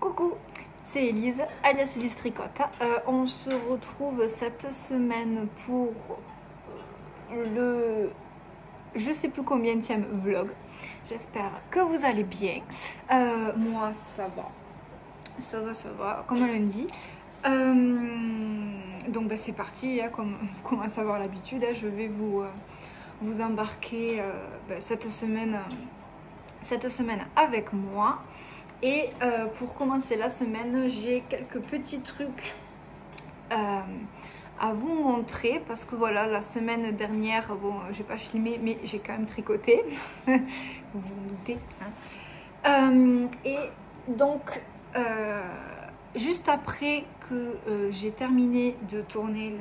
Coucou, c'est Elise, alias Elise Tricotte. On se retrouve cette semaine pour le je sais plus combienième vlog. J'espère que vous allez bien. Moi ça va, comme un lundi. Donc ben, c'est parti, hein, comme vous commencez à avoir l'habitude, hein, je vais vous embarquer cette semaine avec moi. Et pour commencer la semaine, j'ai quelques petits trucs à vous montrer parce que voilà, la semaine dernière, bon, j'ai pas filmé, mais j'ai quand même tricoté. Vous vous en doutez. Hein. Et donc, juste après que j'ai terminé de tourner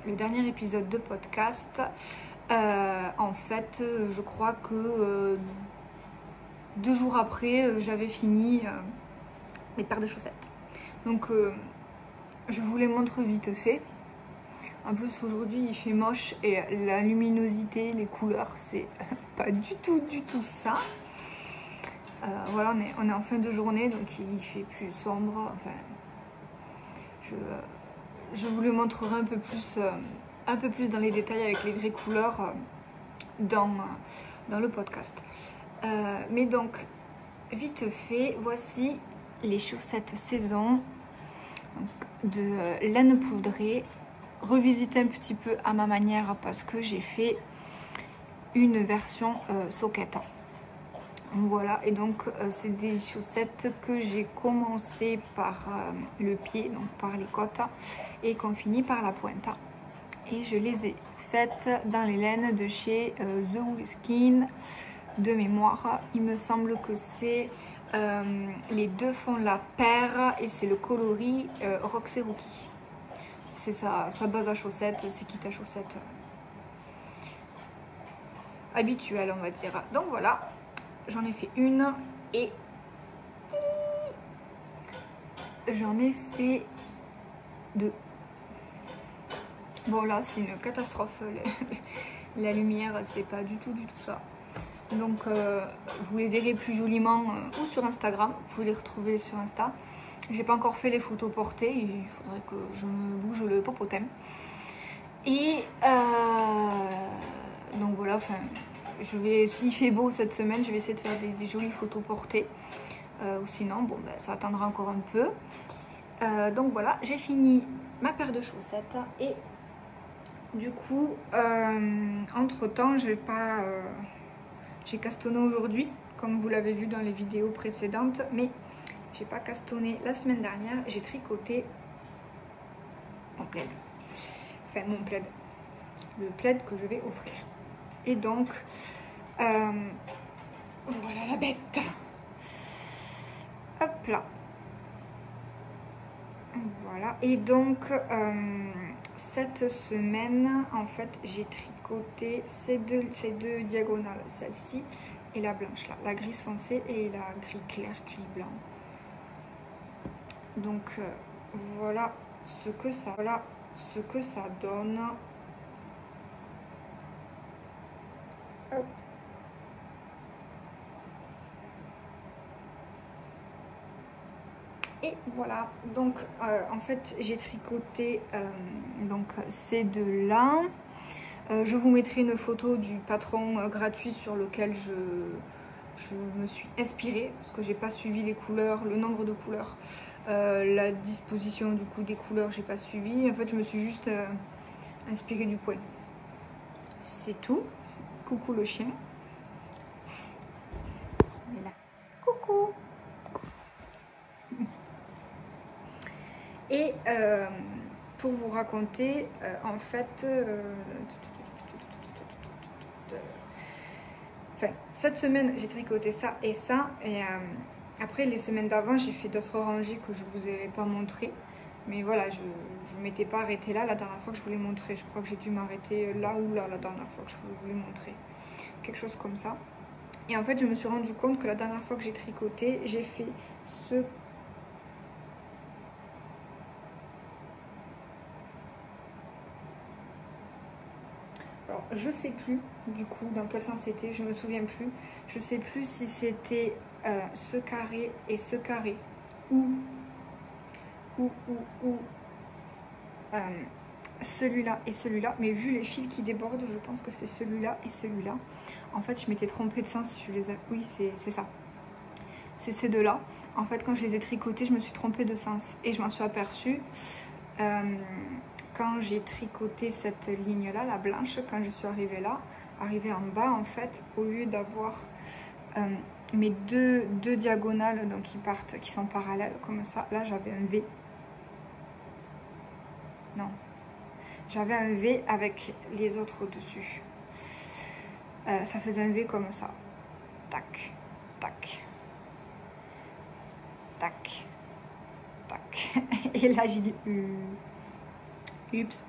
le dernier épisode de podcast, en fait, je crois que 2 jours après, j'avais fini mes paires de chaussettes. Donc, je vous les montre vite fait. En plus, aujourd'hui, il fait moche et la luminosité, les couleurs, c'est pas du tout ça. Voilà, on est en fin de journée, donc il fait plus sombre. Enfin, je vous le montrerai un peu plus dans les détails avec les vraies couleurs dans le podcast. Mais donc, vite fait, voici les chaussettes saison de laine poudrée, revisiter un petit peu à ma manière parce que j'ai fait une version socket. Voilà, et donc c'est des chaussettes que j'ai commencé par le pied, donc par les côtes, et qu'on finit par la pointe. Et je les ai faites dans les laines de chez The Whiskin. De mémoire, il me semble que c'est les deux font la paire et c'est le coloris Roxy Rookie. C'est sa base à chaussettes, c'est kit à chaussettes habituel, on va dire. Donc voilà, j'en ai fait une et j'en ai fait 2. Bon là, c'est une catastrophe. La lumière, c'est pas du tout ça. Donc vous les verrez plus joliment ou sur Instagram, vous pouvez les retrouver sur Insta. J'ai pas encore fait les photos portées, il faudrait que je me bouge le popotin. Et donc voilà, enfin, s'il fait beau cette semaine, je vais essayer de faire des jolies photos portées. Ou sinon, bon, ben, ça attendra encore un peu. Donc voilà, j'ai fini ma paire de chaussettes et du coup, entre temps, j'ai castonné aujourd'hui, comme vous l'avez vu dans les vidéos précédentes, mais j'ai pas castonné la semaine dernière. J'ai tricoté mon plaid, enfin mon plaid, le plaid que je vais offrir. Et donc, voilà la bête. Hop là. Voilà. Et donc, cette semaine, en fait, j'ai tricoté ces deux diagonales, celle-ci et la blanche là, la grise foncée et la gris clair, gris blanc. Donc voilà ce que ça donne. Hop. Et voilà, donc en fait j'ai tricoté donc ces deux là. Je vous mettrai une photo du patron gratuit sur lequel je me suis inspirée, parce que j'ai pas suivi les couleurs, le nombre de couleurs, la disposition du coup des couleurs, j'ai pas suivi. En fait, je me suis juste inspirée du point. C'est tout. Coucou le chien. Là. Coucou. Et pour vous raconter, en fait, enfin, cette semaine j'ai tricoté ça et ça, et après les semaines d'avant j'ai fait d'autres rangées que je vous ai pas montré, mais voilà, je m'étais pas arrêtée là la dernière fois que je voulais montrer. Je crois que j'ai dû m'arrêter là ou là la dernière fois que je voulais montrer, quelque chose comme ça. Et en fait je me suis rendu compte que la dernière fois que j'ai tricoté, j'ai fait ce Alors, je sais plus du coup dans quel sens c'était, je me souviens plus. Je sais plus si c'était ce carré et ce carré celui-là et celui-là, mais vu les fils qui débordent, je pense que c'est celui-là et celui-là. En fait, je m'étais trompée de sens, je les ai... Oui, c'est ça. C'est ces deux-là. En fait, quand je les ai tricotés, je me suis trompée de sens et je m'en suis aperçue quand j'ai tricoté cette ligne-là, la blanche, quand je suis arrivée là, arrivée en bas, en fait, au lieu d'avoir mes deux diagonales donc qui sont parallèles comme ça, là j'avais un V. Non. J'avais un V avec les autres au-dessus. Ça faisait un V comme ça. Tac, tac, tac, tac. Et là, j'ai dit oups.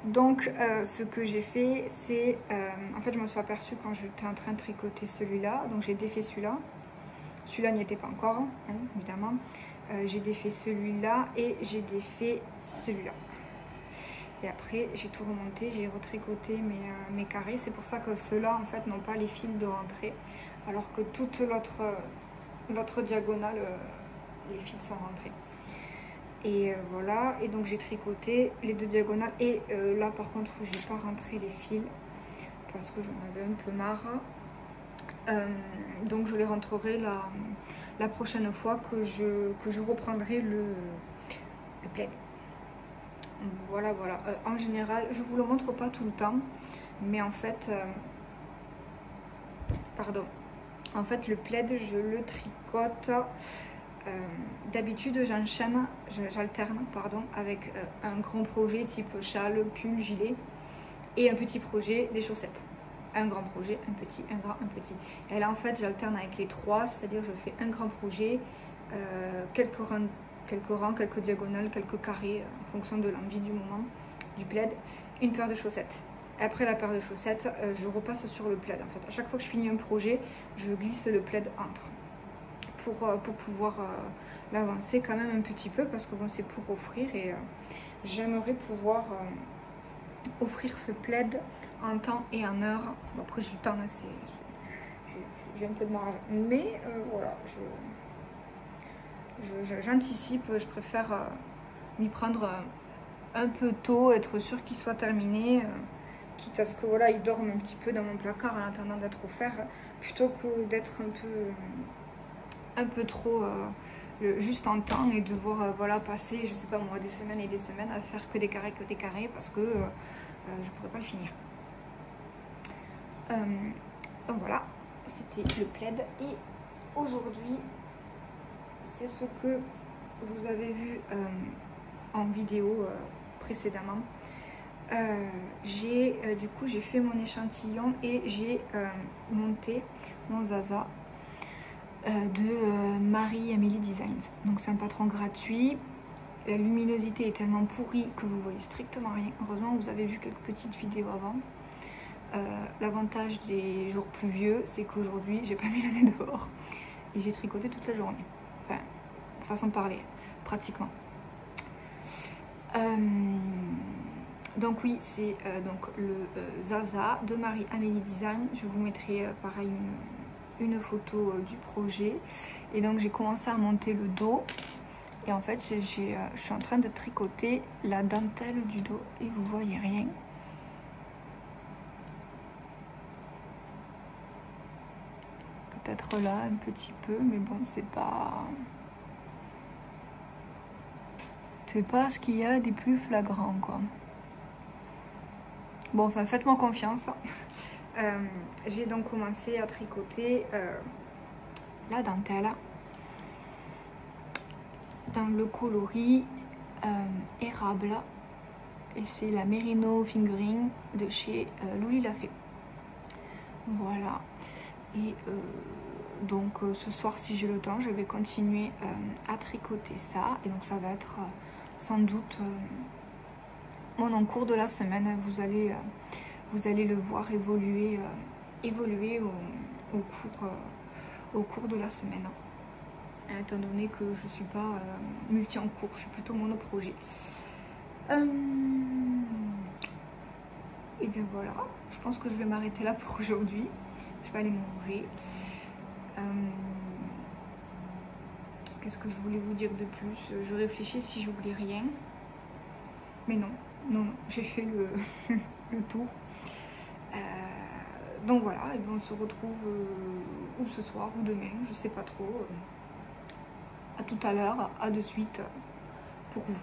Donc, ce que j'ai fait, c'est... en fait, je me suis aperçue quand j'étais en train de tricoter celui-là. Donc, j'ai défait celui-là. Celui-là n'y était pas encore, hein, évidemment. J'ai défait celui-là et j'ai défait celui-là. Et après, j'ai tout remonté, j'ai retricoté mes carrés. C'est pour ça que ceux-là, en fait, n'ont pas les fils de rentrée. Alors que toute l'autre diagonale, les fils sont rentrés. Et voilà. Et donc, j'ai tricoté les deux diagonales. Et là, par contre, j'ai pas rentré les fils parce que j'en avais un peu marre. Donc, je les rentrerai la prochaine fois que je reprendrai le plaid. Voilà, voilà. En général, je vous le montre pas tout le temps, mais en fait, pardon. En fait, le plaid, je le tricote. D'habitude, j'alterne, pardon, avec un grand projet type châle, pull, gilet, et un petit projet des chaussettes. Un grand projet, un petit, un grand, un petit. Et là, en fait, j'alterne avec les trois, c'est-à-dire je fais un grand projet, quelques rangs, quelques diagonales, quelques carrés en fonction de l'envie du moment du plaid, une paire de chaussettes. Et après la paire de chaussettes, je repasse sur le plaid. En fait, à chaque fois que je finis un projet, je glisse le plaid entre pour pouvoir l'avancer quand même un petit peu parce que bon, c'est pour offrir et j'aimerais pouvoir offrir ce plaid en temps et en heure. Bon, après j'ai le temps, j'ai un peu de marge, mais voilà, j'anticipe, je préfère m'y prendre un peu tôt, être sûr qu'il soit terminé, quitte à ce que voilà, il dorme un petit peu dans mon placard en attendant d'être offert, plutôt que d'être un peu trop juste en temps et devoir voilà, passer, je sais pas moi, des semaines et des semaines à faire que des carrés parce que je pourrais pas le finir. Donc voilà, c'était le plaid et aujourd'hui c'est ce que vous avez vu en vidéo précédemment. Du coup j'ai fait mon échantillon et j'ai monté mon Zaza de Marie-Amélie Designs. Donc c'est un patron gratuit. La luminosité est tellement pourrie que vous voyez strictement rien. Heureusement vous avez vu quelques petites vidéos avant. L'avantage des jours pluvieux, c'est qu'aujourd'hui j'ai pas mis le nez dehors et j'ai tricoté toute la journée. Enfin, façon de parler, pratiquement. Donc oui, c'est donc le Zaza de Marie-Amélie Design. Je vous mettrai pareil une photo du projet. Et donc j'ai commencé à monter le dos. Et en fait, je suis en train de tricoter la dentelle du dos et vous voyez rien. Peut-être là un petit peu, mais bon, c'est pas ce qu'il y a des plus flagrants, quoi. Bon, enfin, faites-moi confiance. J'ai donc commencé à tricoter la dentelle dans le coloris érable et c'est la Merino Fingering de chez Loli l'a fait. Voilà. Et donc ce soir, si j'ai le temps, je vais continuer à tricoter ça et donc ça va être sans doute mon encours de la semaine. Vous allez le voir évoluer au cours de la semaine, étant donné que je ne suis pas multi en cours, je suis plutôt monoprojet. Et bien voilà, je pense que je vais m'arrêter là pour aujourd'hui. Je vais aller manger. qu'est-ce que je voulais vous dire de plus? Je réfléchis si j'oublie rien. Mais non, non, non, j'ai fait le tour. Donc voilà, et bien on se retrouve ou ce soir ou demain, je sais pas trop. À tout à l'heure, à de suite pour vous.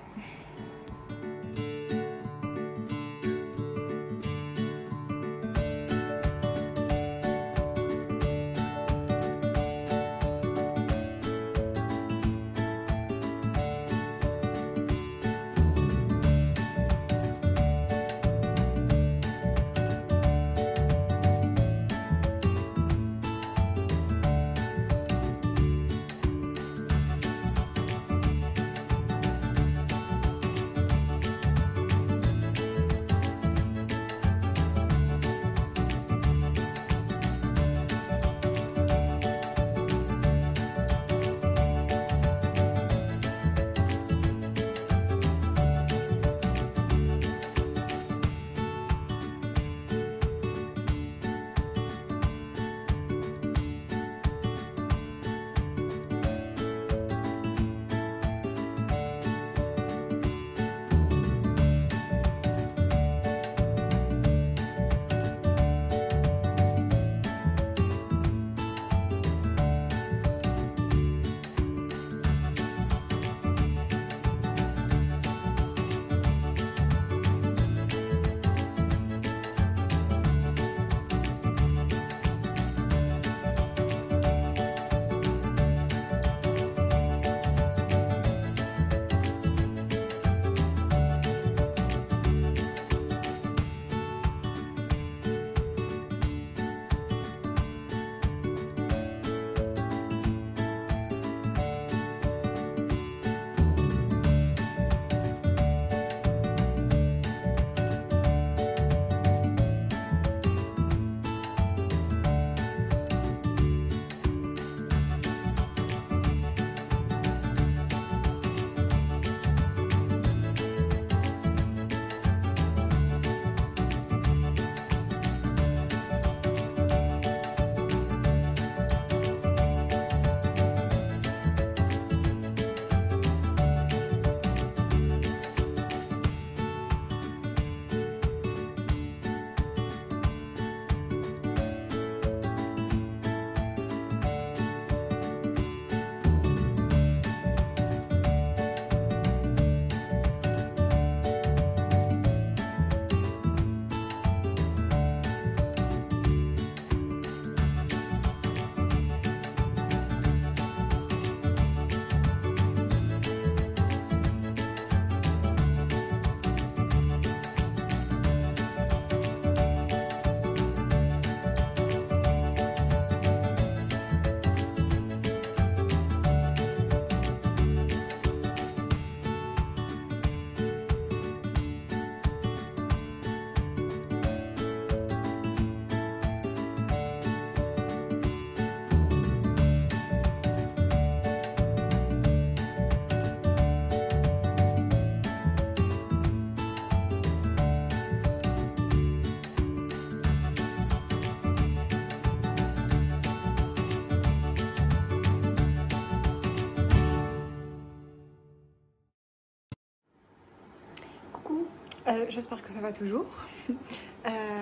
J'espère que ça va toujours.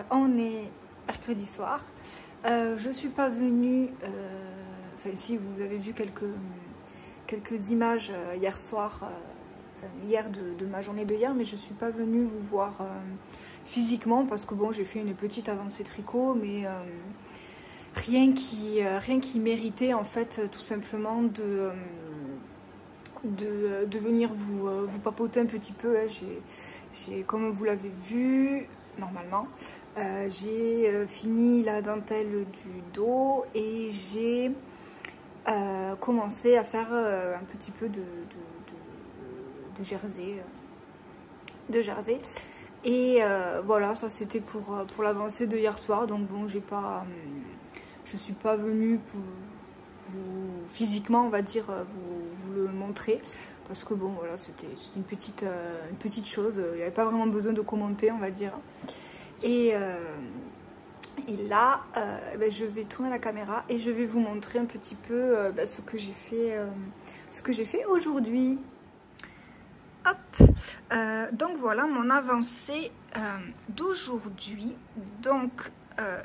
On est mercredi soir. Je suis pas venue, enfin si vous avez vu quelques images hier soir, enfin, hier de ma journée de hier, mais je suis pas venue vous voir physiquement parce que bon, j'ai fait une petite avancée tricot, mais rien qui méritait en fait tout simplement de venir vous papoter un petit peu. Hein. Comme vous l'avez vu, normalement, j'ai fini la dentelle du dos et j'ai commencé à faire un petit peu de jersey. Et voilà, ça c'était pour l'avancée de hier soir. Donc bon, je suis pas venue pour vous, physiquement, on va dire, vous le montrer. Parce que bon, voilà, c'était une petite chose. Il n'y avait pas vraiment besoin de commenter, on va dire. Et là, ben, je vais tourner la caméra et je vais vous montrer un petit peu ce que j'ai fait ce que j'ai fait aujourd'hui. Hop, donc voilà mon avancée d'aujourd'hui. Donc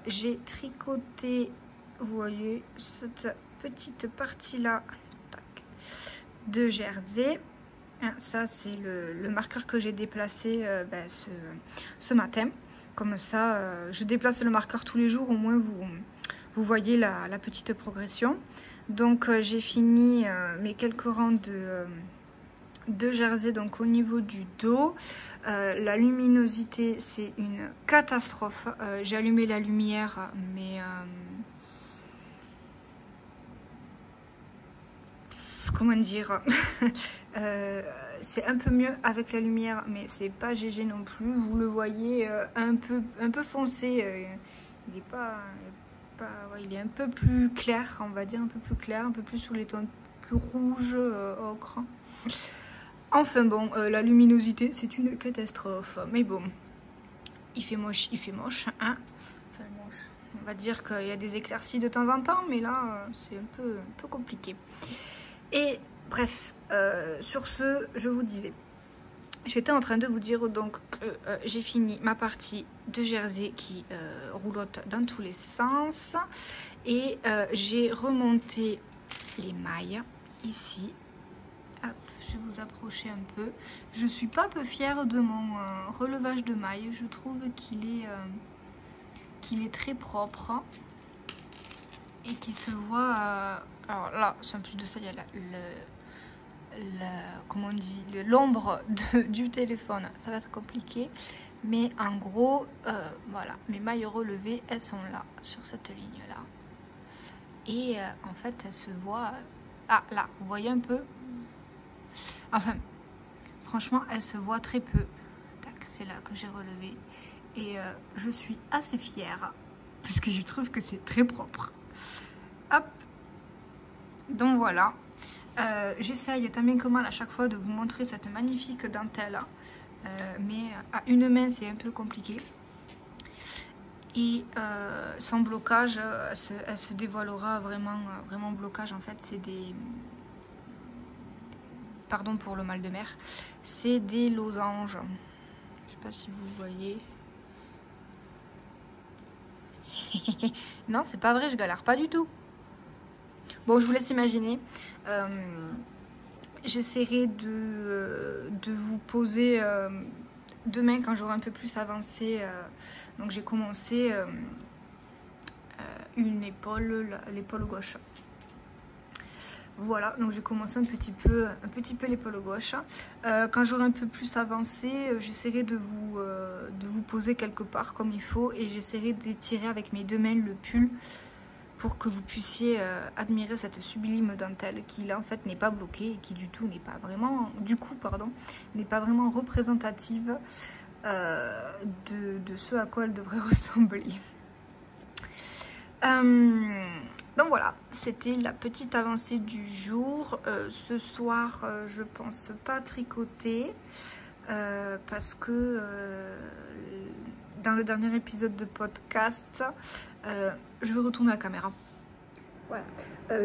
j'ai tricoté, vous voyez, cette petite partie là de jersey. Ça c'est le marqueur que j'ai déplacé ce matin. Comme ça, je déplace le marqueur tous les jours, au moins vous voyez la petite progression. Donc j'ai fini mes quelques rangs de jersey, donc au niveau du dos. La luminosité, c'est une catastrophe. J'ai allumé la lumière, mais comment dire, c'est un peu mieux avec la lumière, mais c'est pas GG non plus. Vous le voyez un peu foncé. Il est ouais, il est un peu plus clair, on va dire, un peu plus clair, un peu plus sous les tons plus rouges, ocre. Enfin bon, la luminosité, c'est une catastrophe. Mais bon, il fait moche, hein. Enfin, moche. On va dire qu'il y a des éclaircies de temps en temps, mais là, c'est un peu compliqué. Et bref, sur ce, je vous disais, j'étais en train de vous dire donc que j'ai fini ma partie de jersey qui roulotte dans tous les sens. Et j'ai remonté les mailles ici. Hop, je vais vous approcher un peu. Je suis pas peu fière de mon relevage de mailles. Je trouve qu'il est très propre et qui se voit. Alors là, en plus de ça, il y a comment on dit, l'ombre du téléphone. Ça va être compliqué, mais en gros, voilà, mes mailles relevées, elles sont là, sur cette ligne là. Et en fait, elles se voient. Ah là, vous voyez un peu. Enfin, franchement, elle se voit très peu. C'est là que j'ai relevé. Et je suis assez fière, puisque je trouve que c'est très propre. Hop. Donc voilà. J'essaye tant bien que mal à chaque fois de vous montrer cette magnifique dentelle. Mais à une main, c'est un peu compliqué. Et sans blocage, elle se dévoilera vraiment blocage. En fait, c'est des... Pardon pour le mal de mer, c'est des losanges. Je sais pas si vous voyez. Non, c'est pas vrai, je galère pas du tout. Bon, je vous laisse imaginer. J'essaierai de vous poser demain quand j'aurai un peu plus avancé. Donc j'ai commencé une épaule, l'épaule gauche. Voilà, donc j'ai commencé un petit peu l'épaule gauche. Quand j'aurai un peu plus avancé, j'essaierai de vous poser quelque part comme il faut, et j'essaierai d'étirer avec mes deux mains le pull pour que vous puissiez admirer cette sublime dentelle qui là en fait n'est pas bloquée et qui n'est pas vraiment représentative de ce à quoi elle devrait ressembler. Donc voilà, c'était la petite avancée du jour. Ce soir, je pense pas tricoter parce que dans le dernier épisode de podcast, je vais retourner à la caméra. Voilà,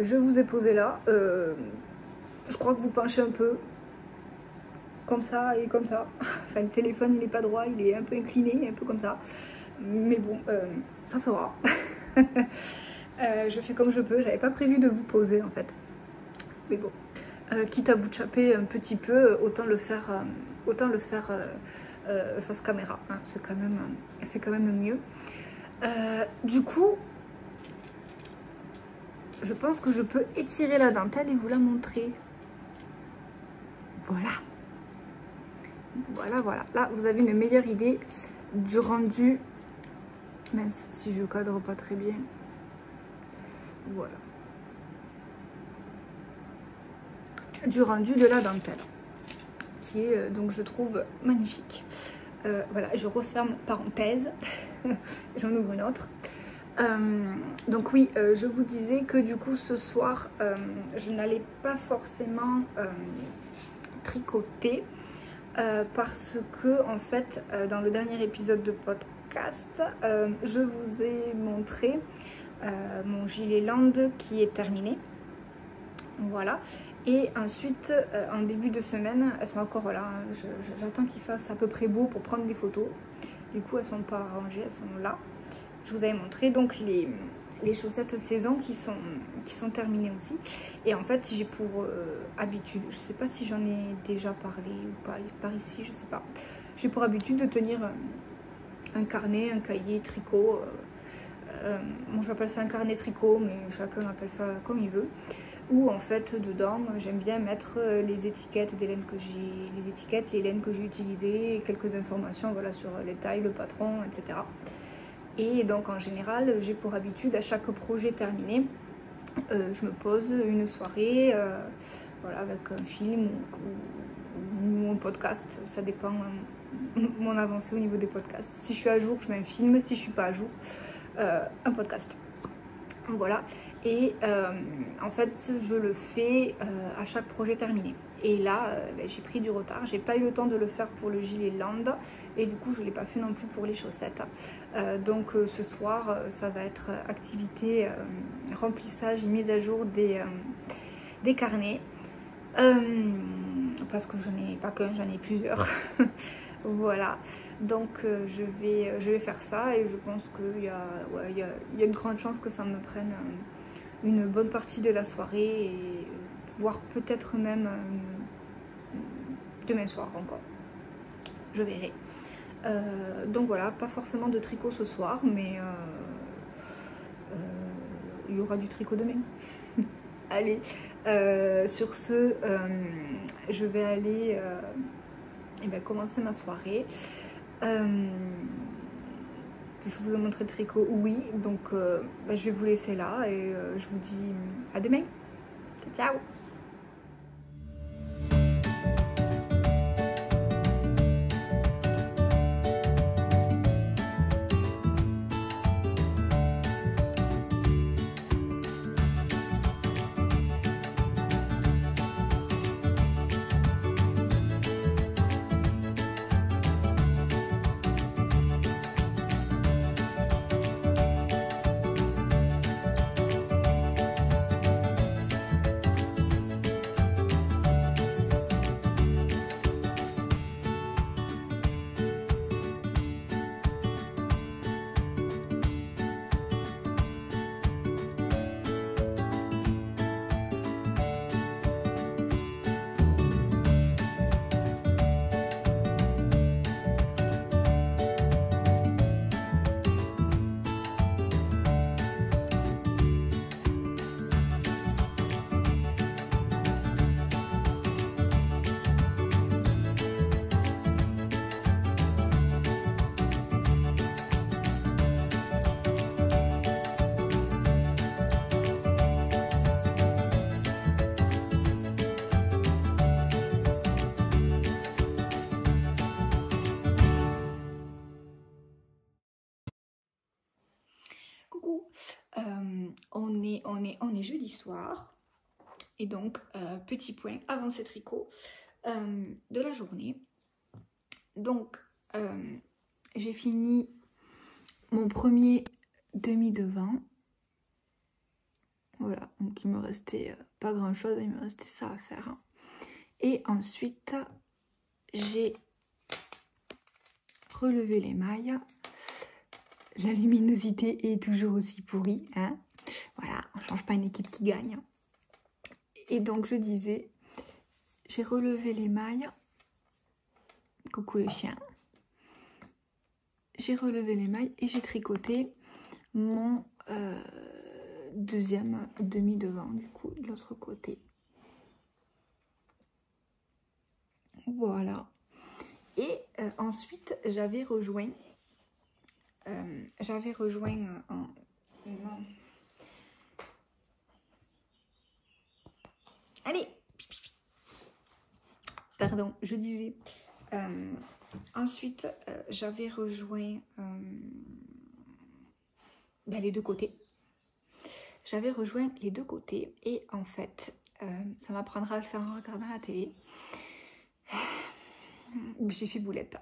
je vous ai posé là. Je crois que vous penchez un peu comme ça et comme ça. Enfin, le téléphone il est pas droit, il est un peu incliné, un peu comme ça. Mais bon, ça fera. Je fais comme je peux, j'avais pas prévu de vous poser en fait, mais bon, quitte à vous chaper un petit peu, autant le faire face caméra, hein. C'est quand même mieux. Du coup, je pense que je peux étirer la dentelle et vous la montrer. Voilà, là vous avez une meilleure idée du rendu. Mince, si je cadre pas très bien. Voilà. Du rendu de la dentelle. Qui est, donc, je trouve magnifique. Voilà, je referme parenthèse. J'en ouvre une autre. Donc oui, je vous disais que du coup, ce soir, je n'allais pas forcément tricoter. Parce que, en fait, dans le dernier épisode de podcast, je vous ai montré mon gilet land qui est terminé. Voilà. Et ensuite, en début de semaine, elles sont encore là. Hein. J'attends qu'il fasse à peu près beau pour prendre des photos. Du coup, elles sont pas rangées, elles sont là. Je vous avais montré donc les chaussettes saison qui sont terminées aussi. Et en fait, j'ai pour habitude, je sais pas si j'en ai déjà parlé ou pas par ici, je sais pas. J'ai pour habitude de tenir un carnet, un cahier tricot. Moi, j'appelle ça un carnet tricot, mais chacun appelle ça comme il veut. Où en fait, dedans, j'aime bien mettre les étiquettes des laines que j'ai, les laines que j'ai utilisées, quelques informations, voilà, sur les tailles, le patron, etc. Et donc en général, j'ai pour habitude à chaque projet terminé, je me pose une soirée, voilà, avec un film ou un podcast, ça dépend mon avancée au niveau des podcasts. Si je suis à jour, je mets un film, si je suis pas à jour, un podcast. Voilà, et en fait je le fais à chaque projet terminé. Et là j'ai pris du retard, j'ai pas eu le temps de le faire pour le gilet land et du coup je l'ai pas fait non plus pour les chaussettes. Donc ce soir ça va être activité remplissage et mise à jour des carnets, parce que j'en ai pas qu'un, j'en ai plusieurs. Voilà, donc je vais faire ça et je pense qu'il y a une grande chance que ça me prenne une bonne partie de la soirée et voire peut-être même demain soir encore. Je verrai. Donc voilà, pas forcément de tricot ce soir, mais il y aura du tricot demain. Allez, sur ce, je vais aller... et bien, commencer ma soirée. Je vous ai montré le tricot, oui, donc je vais vous laisser là et je vous dis à demain. Ciao! Coucou, on est jeudi soir et donc petit point avancé tricot de la journée. Donc j'ai fini mon premier demi-devant. Voilà, donc il me restait pas grand chose, il me restait ça à faire. Et ensuite j'ai relevé les mailles. La luminosité est toujours aussi pourrie, hein. Voilà, on change pas une équipe qui gagne. Et donc je disais, j'ai relevé les mailles. Coucou le chien. J'ai relevé les mailles et j'ai tricoté mon deuxième demi-devant, du coup, de l'autre côté. Voilà. Et ensuite, j'avais rejoint en... Non. Allez. Pardon, je disais. Ensuite, j'avais rejoint les deux côtés. J'avais rejoint les deux côtés et en fait, ça m'apprendra à le faire en regardant la télé. J'ai fait boulette.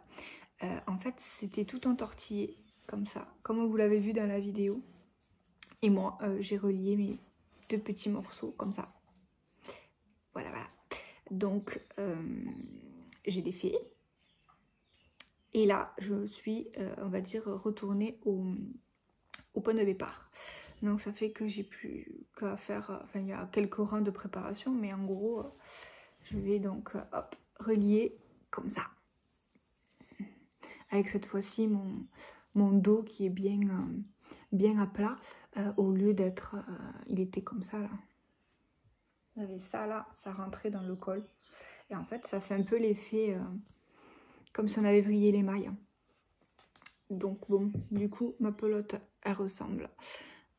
En fait, c'était tout entortillé comme ça, comme vous l'avez vu dans la vidéo. Et moi, j'ai relié mes deux petits morceaux comme ça. Voilà, voilà. Donc, j'ai défait. Et là, je suis, on va dire, retournée au point de départ. Donc ça fait que j'ai plus qu'à faire, enfin il y a quelques rangs de préparation, mais en gros, je vais donc, hop, relier comme ça. Avec cette fois-ci mon dos qui est bien à plat, au lieu d'être, il était comme ça là. J'avais ça là, ça rentrait dans le col. Et en fait, ça fait un peu l'effet comme si on avait vrillé les mailles. Donc bon, du coup, ma pelote, elle ressemble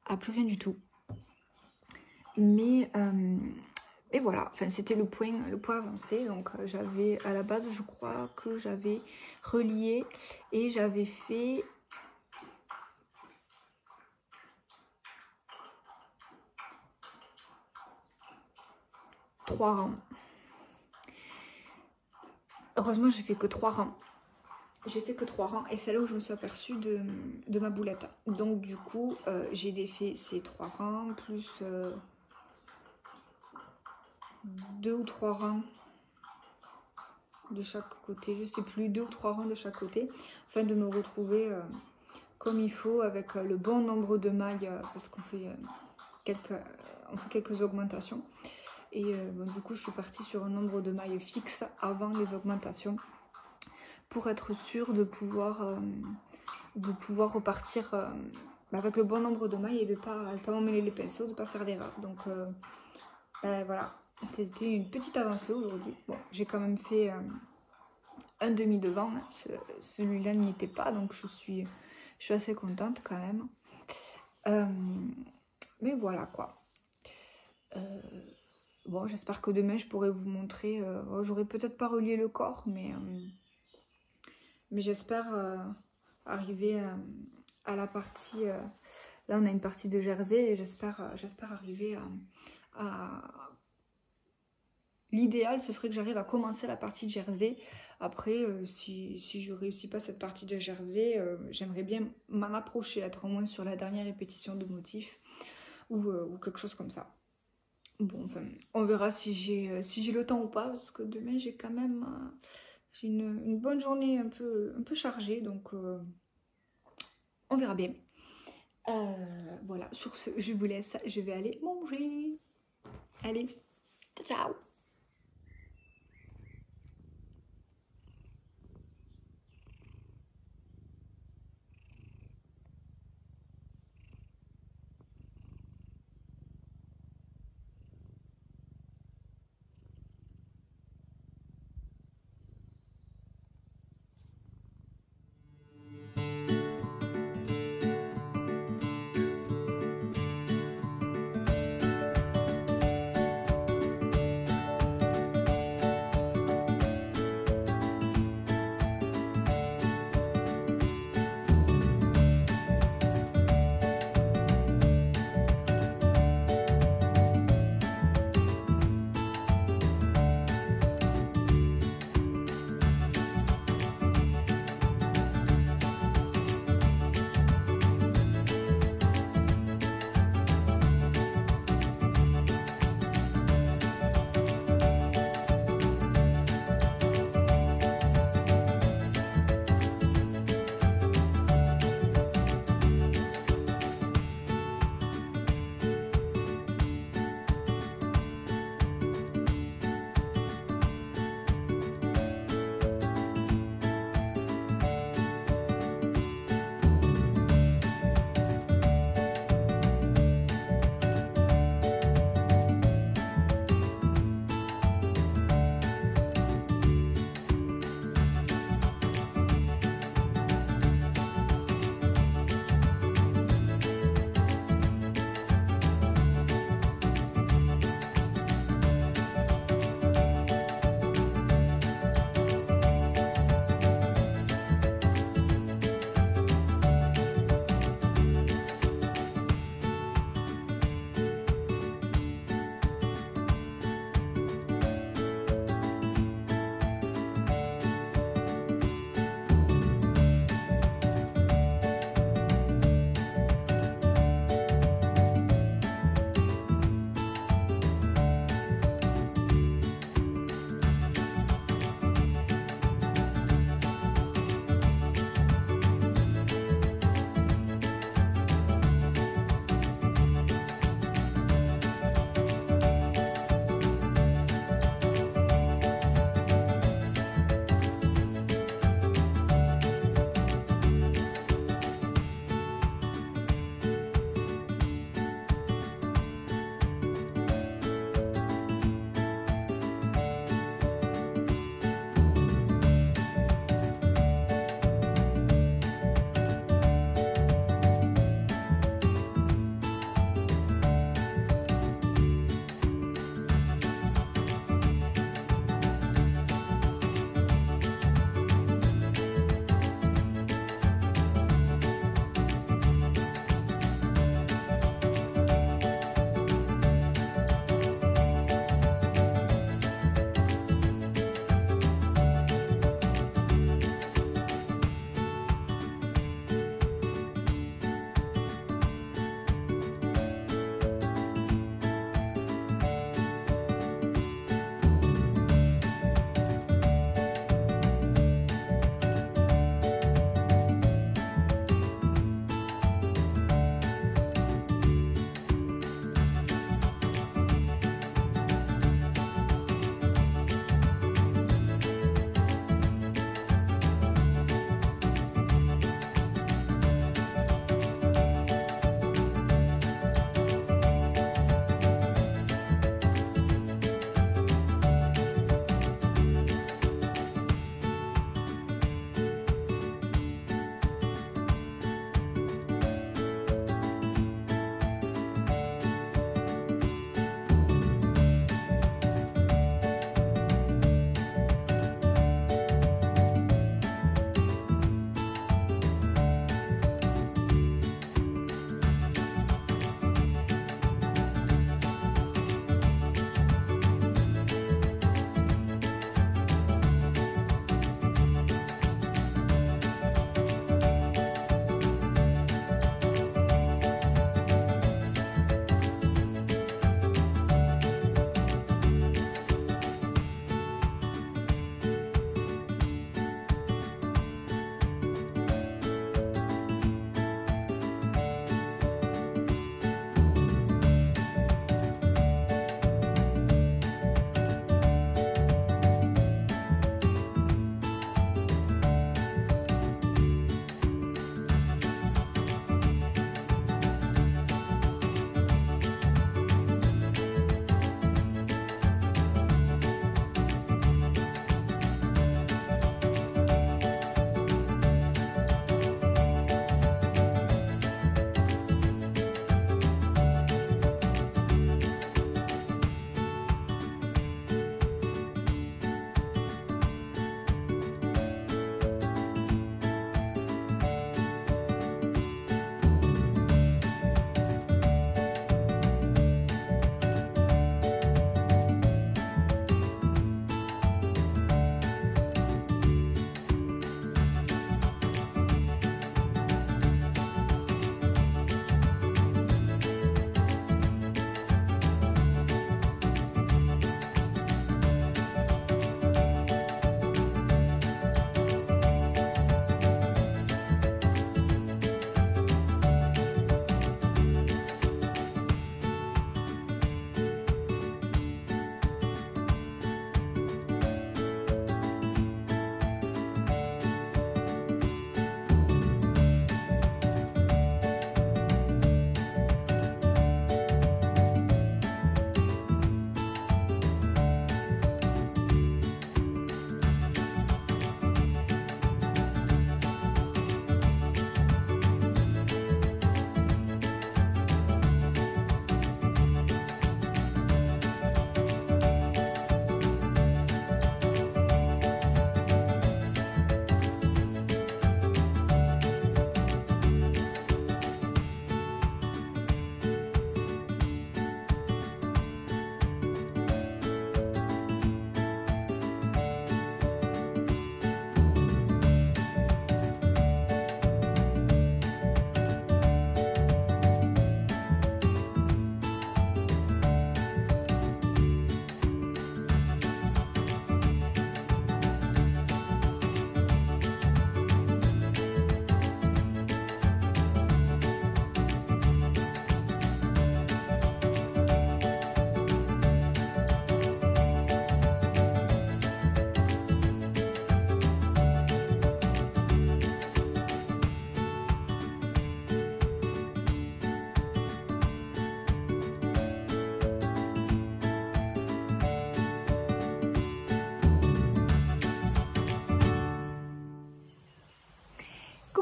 à plus rien du tout. Mais et voilà, enfin, c'était le point avancé. Donc j'avais, à la base, je crois que j'avais relié et j'avais fait... trois rangs. Heureusement, j'ai fait que 3 rangs. J'ai fait que 3 rangs et c'est là où je me suis aperçue de ma boulette. Donc du coup, j'ai défait ces 3 rangs plus 2 ou 3 rangs de chaque côté. Je sais plus, 2 ou 3 rangs de chaque côté. Afin de me retrouver comme il faut avec le bon nombre de mailles parce qu'on fait, quelques augmentations. Et bon, du coup, je suis partie sur un nombre de mailles fixe avant les augmentations pour être sûre de pouvoir repartir avec le bon nombre de mailles et de ne pas m'emmêler les pinceaux, de ne pas faire d'erreur. Donc voilà, c'était une petite avancée aujourd'hui. Bon, j'ai quand même fait un demi devant, hein. Celui-là n'y était pas, donc je suis assez contente quand même. Mais voilà quoi. Bon, j'espère que demain je pourrai vous montrer. J'aurai peut-être pas relié le corps, mais j'espère arriver à la partie. Là, on a une partie de jersey et j'espère arriver à... L'idéal, ce serait que j'arrive à commencer la partie de jersey. Après, si je réussis pas cette partie de jersey, j'aimerais bien m'en approcher, être au moins sur la dernière répétition de motif ou quelque chose comme ça. Bon, enfin, on verra si j'ai le temps ou pas, parce que demain j'ai quand même j'ai une bonne journée un peu chargée, donc on verra bien. Voilà, sur ce, je vous laisse, je vais aller manger. Allez, ciao, ciao.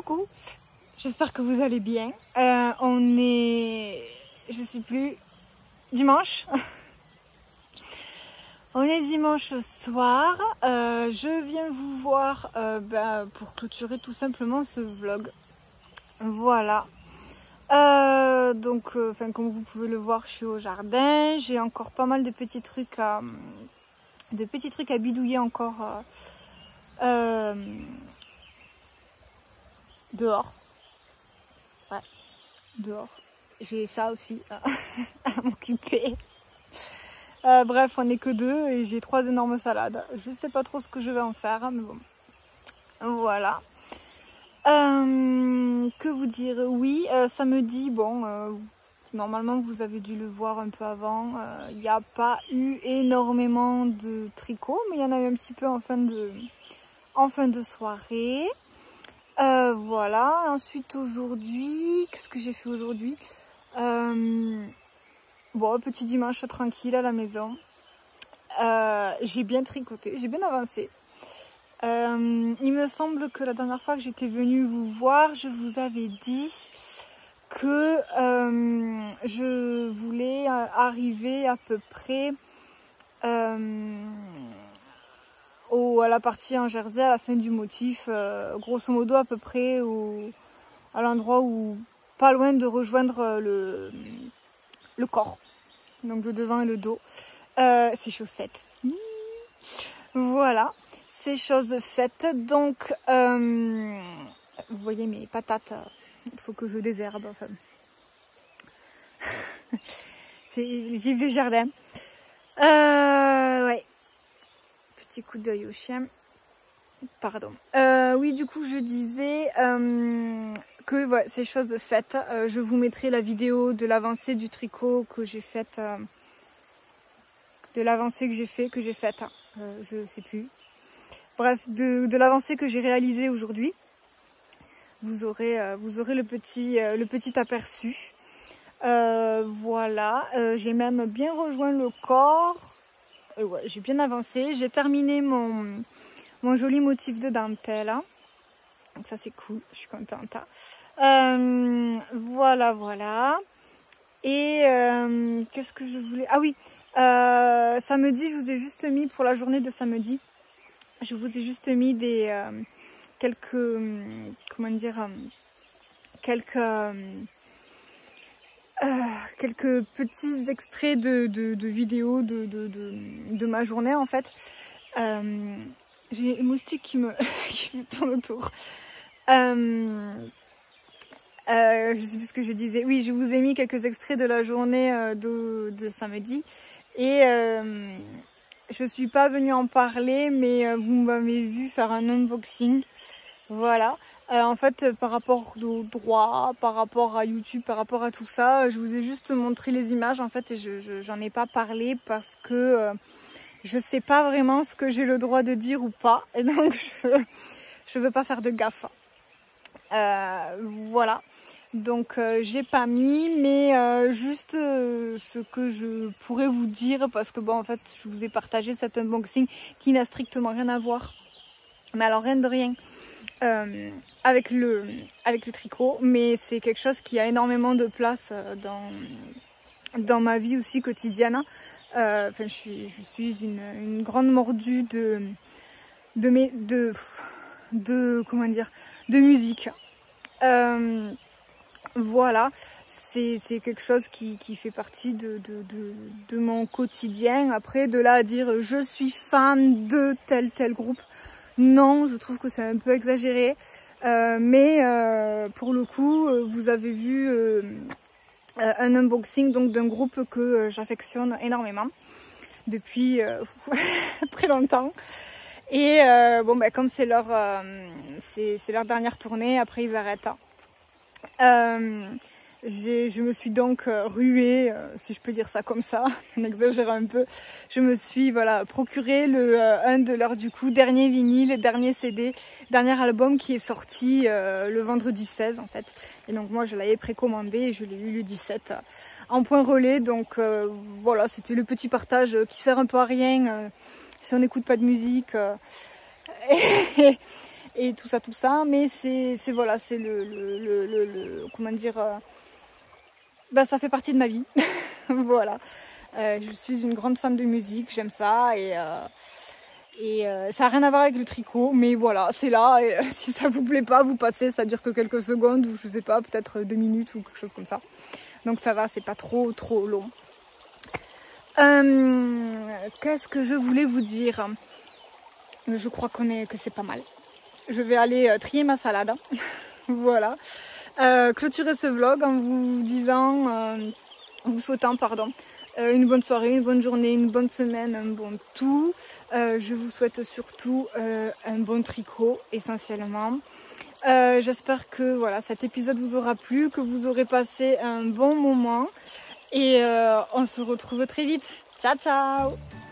coucou, j'espère que vous allez bien. On est, je sais plus, dimanche. On est dimanche soir. Je viens vous voir pour clôturer tout simplement ce vlog. Voilà. Comme vous pouvez le voir, je suis au jardin. J'ai encore pas mal de petits trucs à bidouiller encore dehors. Ouais, dehors. J'ai ça aussi à m'occuper. Bref, on n'est que deux et j'ai 3 énormes salades. Je sais pas trop ce que je vais en faire, mais bon. Voilà. Que vous dire? Oui, samedi, bon, normalement vous avez dû le voir un peu avant. Il n'y a pas eu énormément de tricot, mais il y en a eu un petit peu en fin de soirée. Voilà. Ensuite aujourd'hui, qu'est-ce que j'ai fait aujourd'hui? Bon, petit dimanche tranquille à la maison. J'ai bien tricoté, j'ai bien avancé. Il me semble que la dernière fois que j'étais venue vous voir, je vous avais dit que je voulais arriver à peu près à la partie en jersey, à la fin du motif, grosso modo à peu près à l'endroit où, pas loin de rejoindre le corps, donc le devant et le dos. C'est chose faite. Voilà. Ces choses faites, donc vous voyez mes patates, il faut que je désherbe, enfin. Vive le jardin. Ouais, petit coup d'œil au chien, pardon. Oui, du coup je disais que ouais, ces choses faites, je vous mettrai la vidéo de l'avancée du tricot que j'ai faite, de l'avancée que j'ai faite, je sais plus. Bref, de l'avancée que j'ai réalisée aujourd'hui, vous aurez le petit aperçu. Voilà, j'ai même bien rejoint le corps. Ouais, j'ai bien avancé. J'ai terminé mon joli motif de dentelle. Donc ça c'est cool, je suis contente. Voilà. Et qu'est-ce que je voulais? Ah oui, samedi, je vous ai juste mis pour la journée de samedi. Je vous ai juste mis quelques petits extraits de vidéos de ma journée en fait. J'ai une moustique qui me tourne autour. Je sais plus ce que je disais. Oui, je vous ai mis quelques extraits de la journée de samedi et je suis pas venue en parler, mais vous m'avez vu faire un unboxing. Voilà. En fait, par rapport au droit, par rapport à YouTube, par rapport à tout ça, je vous ai juste montré les images en fait et j'en ai pas parlé parce que je sais pas vraiment ce que j'ai le droit de dire ou pas. Et donc je veux pas faire de gaffe. Voilà. Donc j'ai pas mis, mais juste ce que je pourrais vous dire, parce que bon en fait je vous ai partagé cet unboxing qui n'a strictement rien à voir, mais alors rien de rien avec le tricot, mais c'est quelque chose qui a énormément de place dans ma vie aussi quotidienne. Enfin je suis une grande mordue de musique. Voilà, c'est quelque chose qui fait partie de mon quotidien. Après, de là à dire je suis fan de tel groupe, non, je trouve que c'est un peu exagéré. Mais pour le coup, vous avez vu un unboxing donc d'un groupe que j'affectionne énormément depuis très longtemps. Et bon, comme c'est leur dernière tournée, après ils arrêtent. Je me suis donc ruée, si je peux dire ça comme ça, on exagère un peu. Je me suis procuré un de leurs derniers vinyles, dernier CD, dernier album qui est sorti le vendredi 16 en fait. Et donc moi je l'avais précommandé et je l'ai eu le 17 en point relais. Donc voilà, c'était le petit partage qui sert un peu à rien si on n'écoute pas de musique. et tout ça, mais c'est voilà, c'est comment dire, bah, ça fait partie de ma vie. Voilà, je suis une grande fan de musique, j'aime ça, et ça n'a rien à voir avec le tricot, mais voilà, c'est là, et si ça vous plaît pas, vous passez, ça dure que quelques secondes, ou je sais pas, peut-être 2 minutes ou quelque chose comme ça. Donc ça va, c'est pas trop long. Qu'est-ce que je voulais vous dire? Je crois que c'est pas mal. Je vais aller trier ma salade. Voilà. Clôturer ce vlog en vous disant, vous souhaitant, pardon, une bonne soirée, une bonne journée, une bonne semaine, un bon tout. Je vous souhaite surtout un bon tricot, essentiellement. J'espère que voilà, cet épisode vous aura plu, que vous aurez passé un bon moment. Et on se retrouve très vite. Ciao, ciao!